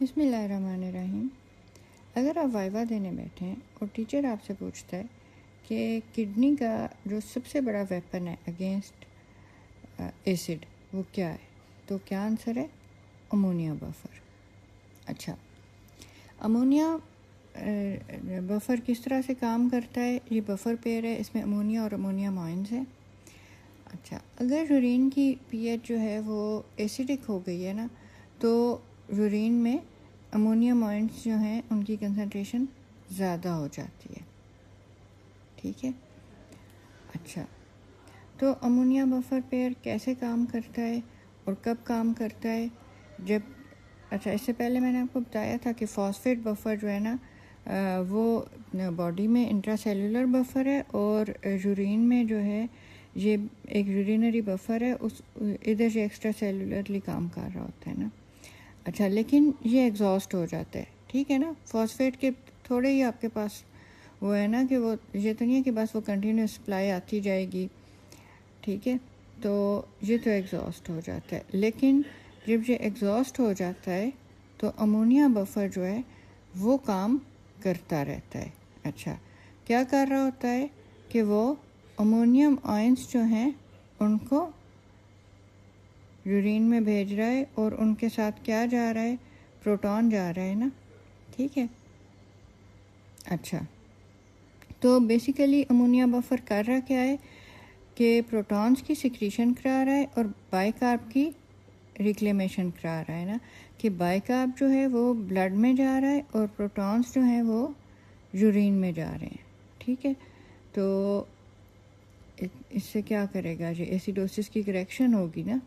बिस्मिल्लाहिर्रहमानिर्रहीम। अगर आप वाइवा देने बैठे हैं और टीचर आपसे पूछता है कि किडनी का जो सबसे बड़ा वेपन है अगेंस्ट एसिड वो क्या है, तो क्या आंसर है? Ammonia buffer. अच्छा, अमोनिया बफर किस तरह से काम करता है? ये बफर पेयर है, इसमें अमोनिया और अमोनियम आयंस है। अच्छा, अगर यूरिन की पीएच जो है वो एसिडिक हो गई है ना, तो यूरिन में अमोनियम आयंस जो हैं उनकी कंसंट्रेशन ज़्यादा हो जाती है। ठीक है। अच्छा, तो अमोनिया बफर पेयर कैसे काम करता है और कब काम करता है? जब इससे पहले मैंने आपको बताया था कि फॉस्फेट बफर जो है ना वो बॉडी में इंट्रासेलुलर बफर है और यूरिन में जो है ये एक यूरिनरी बफर है, उस इधर से एक्स्ट्रा सेलुलरली काम कर रहा होता है ना। अच्छा, लेकिन ये एग्जॉस्ट हो जाता है, ठीक है ना। फॉस्फेट के थोड़े ही आपके पास वो है ना कि वो ये तो नहीं है कि बस वो कंटिन्यूस सप्लाई आती जाएगी, ठीक है। तो ये तो एग्जॉस्ट हो जाता है, लेकिन जब ये एग्जॉस्ट हो जाता है तो अमोनिया बफर जो है वो काम करता रहता है। अच्छा, क्या कर रहा होता है कि वो अमोनियम आयंस जो हैं उनको यूरिन में भेज रहा है और उनके साथ क्या जा रहा है? प्रोटॉन जा रहा है ना, ठीक है। अच्छा, तो बेसिकली अमोनिया बफर कर रहा क्या है कि प्रोटॉन्स की सिक्रीशन करा रहा है और बाइकार्ब की रिक्लेमेशन करा रहा है ना, कि बाइकार्ब जो है वो ब्लड में जा रहा है और प्रोटॉन्स जो हैं वो यूरिन में जा रहे हैं, ठीक है। तो इससे क्या करेगा? ये एसिडोसिस की करेक्शन होगी ना,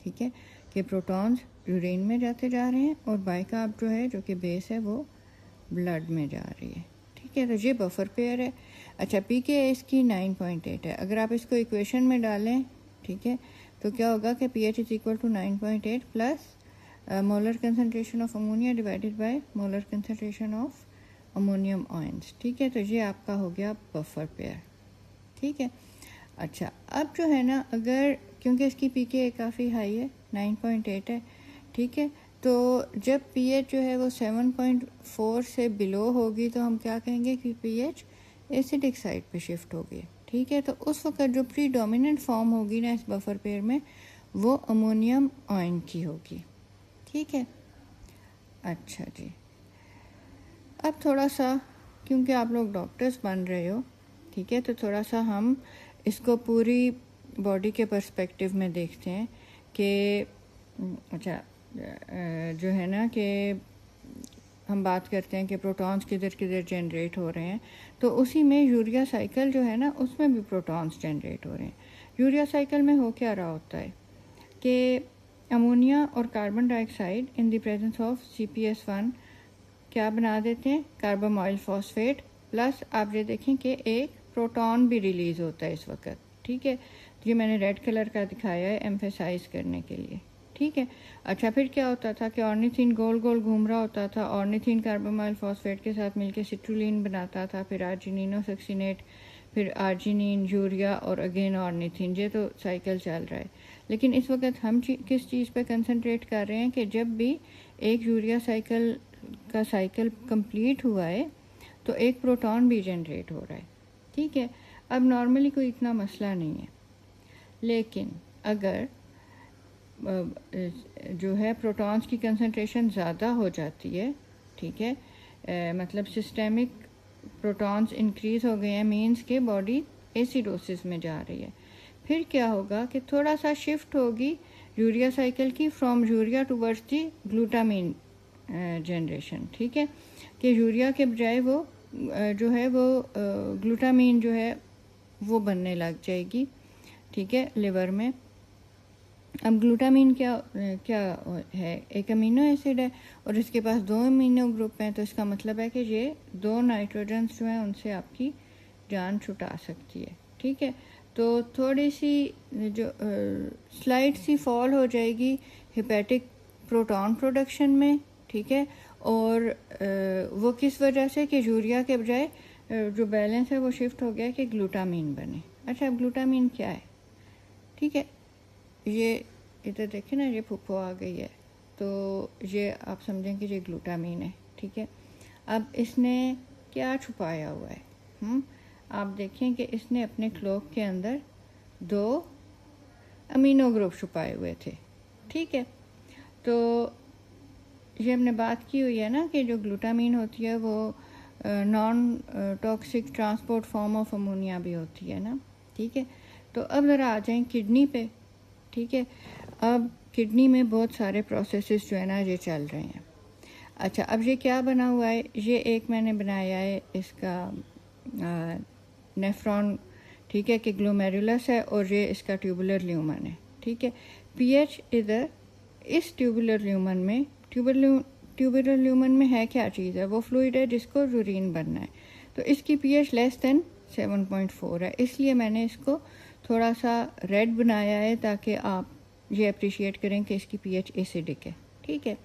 ठीक है, कि प्रोटॉन्स यूरिन में जाते जा रहे हैं और बाइकार्ब जो है जो कि बेस है वो ब्लड में जा रही है, ठीक है। तो ये बफर पेयर है। अच्छा, पीके इसकी 9.8 है। अगर आप इसको इक्वेशन में डालें, ठीक है, तो क्या होगा कि pH is equal to 9.8 plus molar concentration of ammonia divided by molar concentration of ammonium ions, ठीक है। तो ये आपका हो गया बफर पेयर, ठीक है। अच्छा, अब जो है ना, अगर क्योंकि इसकी पीके काफ़ी हाई है, 9.8 है, ठीक है, तो जब पीएच जो है वो 7.4 से बिलो होगी तो हम क्या कहेंगे कि पीएच एसिडिक साइड पे शिफ्ट होगी, ठीक है। तो उस वक्त जो प्रीडोमिनेंट फॉर्म होगी ना इस बफर पेयर में वो अमोनियम आयन की होगी, ठीक है। अच्छा जी, अब थोड़ा सा, क्योंकि आप लोग डॉक्टर्स बन रहे हो, ठीक है, तो थोड़ा सा हम इसको पूरी बॉडी के पर्सपेक्टिव में देखते हैं कि अच्छा जो है ना कि हम बात करते हैं कि प्रोटॉन्स किधर किधर जनरेट हो रहे हैं, तो उसी में यूरिया साइकिल जो है ना उसमें भी प्रोटॉन्स जनरेट हो रहे हैं। यूरिया साइकिल में हो क्या रहा होता है कि अमोनिया और carbon dioxide in the presence of CPS1 क्या बना देते हैं? कार्बामाइल फॉस्फेट, प्लस आप ये देखें कि एक प्रोटॉन भी रिलीज़ होता है इस वक्त, ठीक है। ये मैंने रेड कलर का दिखाया है एम्फेसाइज करने के लिए, ठीक है। अच्छा, फिर क्या होता था कि ऑर्निथिन गोल गोल घूम रहा होता था, ऑर्निथिन कार्बामाइल फॉस्फेट के साथ मिलकर सिट्रुलिन बनाता था, फिर आर्जिनिनो सक्सिनेट, फिर आर्जिनिन, यूरिया और अगेन ऑर्निथिन। ये तो साइकिल चल रहा है, लेकिन इस वक्त हम किस चीज़ पे कंसंट्रेट कर रहे हैं कि जब भी एक यूरिया साइकिल का साइकिल कंप्लीट हुआ है तो एक प्रोटॉन भी जनरेट हो रहा है, ठीक है। अब नॉर्मली कोई इतना मसला नहीं है, लेकिन अगर जो है प्रोटॉन्स की कंसंट्रेशन ज़्यादा हो जाती है, ठीक है, मतलब सिस्टेमिक प्रोटॉन्स इंक्रीज़ हो गए हैं, मीन्स के बॉडी एसिडोसिस में जा रही है, फिर क्या होगा कि थोड़ा सा शिफ्ट होगी यूरिया साइकिल की from urea towards the glutamine generation, ठीक है, कि यूरिया के बजाय वो जो है वो ग्लूटामीन जो है वो बनने लग जाएगी, ठीक है, लिवर में। अब ग्लूटामीन क्या क्या है? एक अमीनो एसिड है और इसके पास 2 अमीनो ग्रुप हैं, तो इसका मतलब है कि ये 2 नाइट्रोजन्स जो हैं उनसे आपकी जान छुटा सकती है, ठीक है। तो थोड़ी सी जो स्लाइड सी फॉल हो जाएगी हेपेटिक प्रोटॉन प्रोडक्शन में, ठीक है, और वो किस वजह से कि यूरिया के बजाय जो बैलेंस है वो शिफ्ट हो गया कि ग्लूटामीन बने। अच्छा, अब ग्लूटामीन क्या है? ठीक है, ये इधर देखें ना, ये फुफ्फो आ गई है, तो ये आप समझें कि ये ग्लूटामीन है, ठीक है। अब इसने क्या छुपाया हुआ है? आप देखें कि इसने अपने क्लोक के अंदर 2 अमीनो ग्रुप छुपाए हुए थे, ठीक है। तो ये हमने बात की हुई है ना कि जो ग्लूटामीन होती है वो non toxic transport form of ammonia भी होती है ना, ठीक है। तो अब ज़रा आ जाएं किडनी पे, ठीक है। अब किडनी में बहुत सारे प्रोसेसेस जो है ना ये चल रहे हैं। अच्छा, अब ये क्या बना हुआ है? ये एक मैंने बनाया है इसका नेफ्रॉन, ठीक है, कि ग्लोमेरुलस है और ये इसका ट्यूबुलर ल्यूमन है, ठीक है। पीएच इधर इस ट्यूबुलर ल्यूमन में, ट्यूबुलर ल्यूमन में है क्या चीज़ है? वो फ्लूइड है जिसको यूरिन बनना है। तो इसकी पीएच लेस देन 7.4 है, इसलिए मैंने इसको थोड़ा सा रेड बनाया है ताकि आप ये अप्रिशिएट करें कि इसकी पीएच एसिडिक है, ठीक है।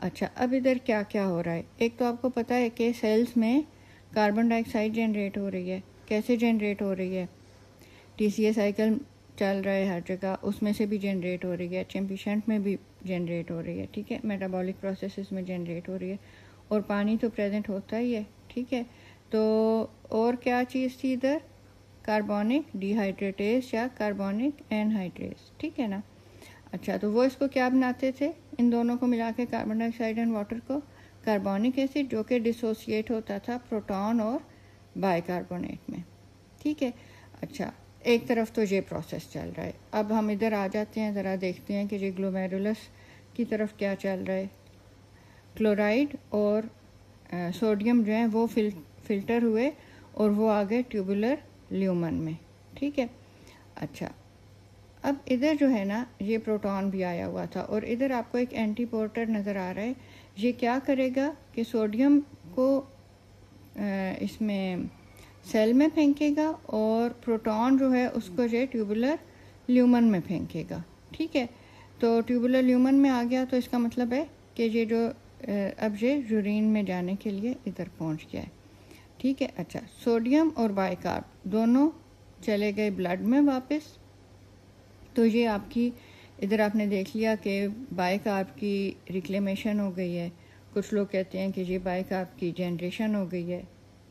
अच्छा, अब इधर क्या क्या हो रहा है? एक तो आपको पता है कि सेल्स में कार्बन डाइऑक्साइड जनरेट हो रही है। कैसे जनरेट हो रही है? टीसीए साइकिल चल रहा है हर जगह, उसमें से भी जनरेट हो रही है। एचएमपी शंट में भी जनरेट हो रही है, ठीक है। मेटाबॉलिक प्रोसेसेस में जनरेट हो रही है और पानी तो प्रेजेंट होता ही है, ठीक है। तो और क्या चीज़ थी इधर? कार्बोनिक डिहाइड्रेटेज या कार्बोनिक एनहाइड्रेज, ठीक है ना। अच्छा, तो वो इसको क्या बनाते थे? इन दोनों को मिला के कार्बन डाइऑक्साइड एंड वाटर को कार्बोनिक एसिड, जो कि डिसोसिएट होता था प्रोटॉन और बाइकार्बोनेट में, ठीक है। अच्छा, एक तरफ तो ये प्रोसेस चल रहा है। अब हम इधर आ जाते हैं, ज़रा देखते हैं कि ये ग्लोमेरुलस की तरफ क्या चल रहा है। क्लोराइड और सोडियम जो है वो फिल्टर हुए और वो आ गए ट्यूबुलर ल्यूमन में, ठीक है। अच्छा, अब इधर जो है ना ये प्रोटॉन भी आया हुआ था और इधर आपको एक एंटीपोर्टर नज़र आ रहा है। ये क्या करेगा कि सोडियम को इसमें सेल में फेंकेगा और प्रोटॉन जो है उसको ये ट्यूबुलर ल्यूमन में फेंकेगा, ठीक है। तो ट्यूबुलर ल्यूमन में आ गया तो इसका मतलब है कि ये जो अब ये यूरिन में जाने के लिए इधर पहुंच गया है, ठीक है। अच्छा, सोडियम और बाइकार्ब दोनों चले गए ब्लड में वापस। तो ये आपकी इधर आपने देख लिया कि बाइकार्ब की रिक्लेमेशन हो गई है। कुछ लोग कहते हैं कि ये बाइकार्ब की जनरेशन हो गई है।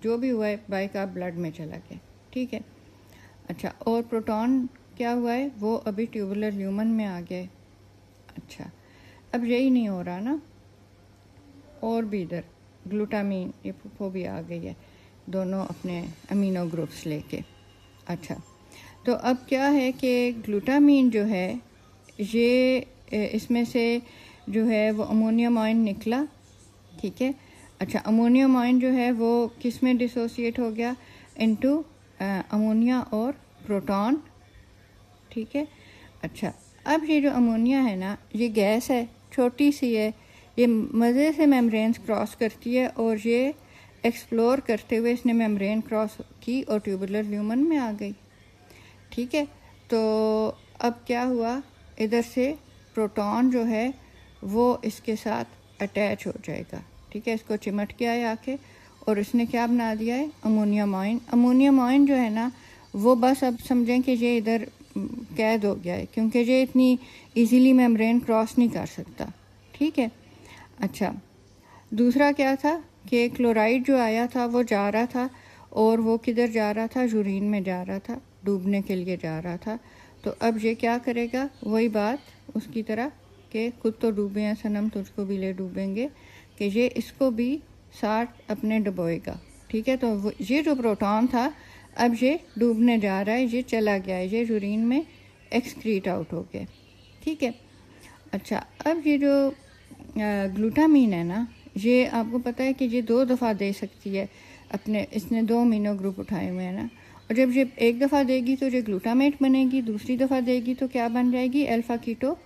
जो भी हुआ है, बाइकार्ब ब्लड में चला गया, ठीक है। अच्छा, और प्रोटॉन क्या हुआ है? वो अभी ट्यूबुलर ल्यूमन में आ गए। अच्छा, अब यही नहीं हो रहा ना, और भी इधर ग्लूटामीन ये वो भी आ गई है, दोनों अपने अमीनो ग्रुप्स लेके। अच्छा, तो अब क्या है कि ग्लूटामीन जो है ये इसमें से जो है वो अमोनियम आयन निकला, ठीक है। अच्छा, अमोनियम आयन जो है वो किस में डिसोसिएट हो गया? इनटू अमोनिया और प्रोटॉन, ठीक है। अच्छा, अब ये जो अमोनिया है ना, ये गैस है, छोटी सी है, ये मज़े से मेम्ब्रेन्स क्रॉस करती है और ये एक्सप्लोर करते हुए इसने मेम्ब्रेन क्रॉस की और ट्यूबुलर ल्यूमन में आ गई, ठीक है। तो अब क्या हुआ? इधर से प्रोटॉन जो है वो इसके साथ अटैच हो जाएगा, ठीक है। इसको चिमट के आए आके और इसने क्या बना दिया है? Ammonium ion. अमोनियम आयन जो है ना वो बस अब समझें कि ये इधर कैद हो गया है, क्योंकि ये इतनी इजीली मेम्ब्रेन क्रॉस नहीं कर सकता, ठीक है। अच्छा, दूसरा क्या था कि क्लोराइड जो आया था वो जा रहा था और वो किधर जा रहा था? यूरिन में जा रहा था, डूबने के लिए जा रहा था। तो अब ये क्या करेगा? वही बात उसकी तरह कि खुद तो डूबे हैं सनम, तुझको भी ले डूबेंगे, कि ये इसको भी साथ अपने डुबोएगा, ठीक है। तो ये जो प्रोटॉन था अब ये डूबने जा रहा है, ये चला गया है, ये यूरिन में एक्सक्रीट आउट हो गया, ठीक है। अच्छा, अब ये जो ग्लूटामीन है ना, ये आपको पता है कि ये 2 दफ़ा दे सकती है अपने, इसने 2 अमीनो ग्रुप उठाए हुए हैं ना, और जब ये एक दफ़ा देगी तो ये ग्लूटामेट बनेगी, दूसरी दफ़ा देगी तो क्या बन जाएगी? अल्फ़ा कीटो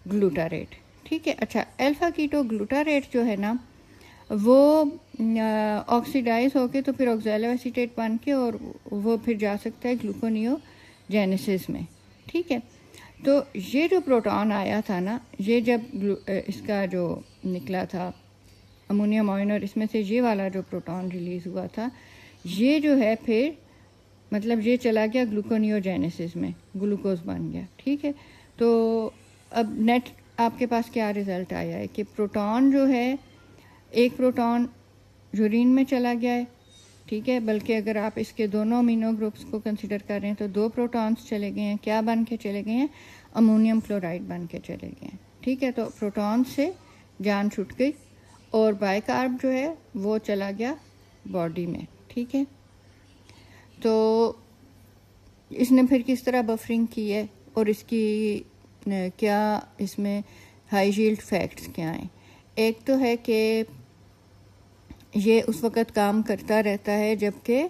ग्लूटारेट, ठीक है। अच्छा, अल्फ़ा कीटो ग्लूटारेट जो है ना वो ऑक्सीडाइज होके तो फिर ऑक्सैलो एसीटेट बन के और वो फिर जा सकता है ग्लूकोनियोजेनेसिस में, ठीक है। तो ये जो प्रोटॉन आया था ना, ये जब इसका जो निकला था अमोनियम आयन और इसमें से ये वाला जो प्रोटॉन रिलीज़ हुआ था, ये जो है फिर मतलब ये चला गया ग्लूकोनियोजेनेसिस में, ग्लूकोज बन गया, ठीक है। तो अब नेट आपके पास क्या रिज़ल्ट आया है कि प्रोटॉन जो है, एक प्रोटॉन यूरिन में चला गया है, ठीक है, बल्कि अगर आप इसके दोनों अमीनो ग्रुप्स को कंसिडर कर रहे हैं तो 2 प्रोटॉन्स चले गए हैं, क्या बन के चले गए हैं, अमोनियम क्लोराइड बन के चले गए हैं, ठीक है। तो प्रोटॉन से जान छूट गई और बाइकार्ब जो है वो चला गया बॉडी में, ठीक है। तो इसने फिर किस तरह बफरिंग की है और इसकी क्या इसमें हाई यील्ड फैक्ट्स क्या हैं। एक तो है कि ये उस वक़्त काम करता रहता है जबकि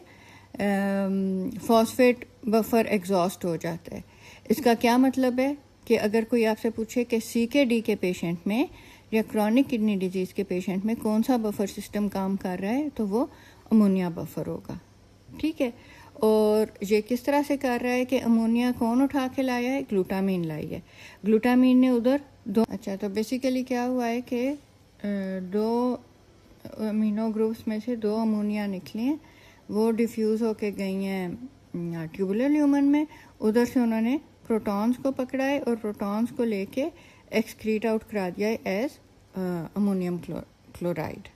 फॉस्फेट बफर एग्जॉस्ट हो जाता है। इसका क्या मतलब है कि अगर कोई आपसे पूछे कि CKD के पेशेंट में या क्रॉनिक किडनी डिजीज़ के पेशेंट में कौन सा बफर सिस्टम काम कर रहा है तो वो अमोनिया बफर होगा, ठीक है। और ये किस तरह से कर रहा है कि अमोनिया कौन उठा के लाया है, ग्लूटामीन लाई है, ग्लूटामीन ने उधर दो, अच्छा, तो बेसिकली क्या हुआ है कि 2 अमीनो ग्रुप्स में से 2 अमोनिया निकले हैं, वो डिफ्यूज़ होके गई हैं ट्यूबुलर ल्यूमन में, उधर से उन्होंने प्रोटॉन्स को पकड़ा है और प्रोटॉन्स को लेके एक्सक्रीट आउट करा दिया है एज अमोनियम क्लोराइड।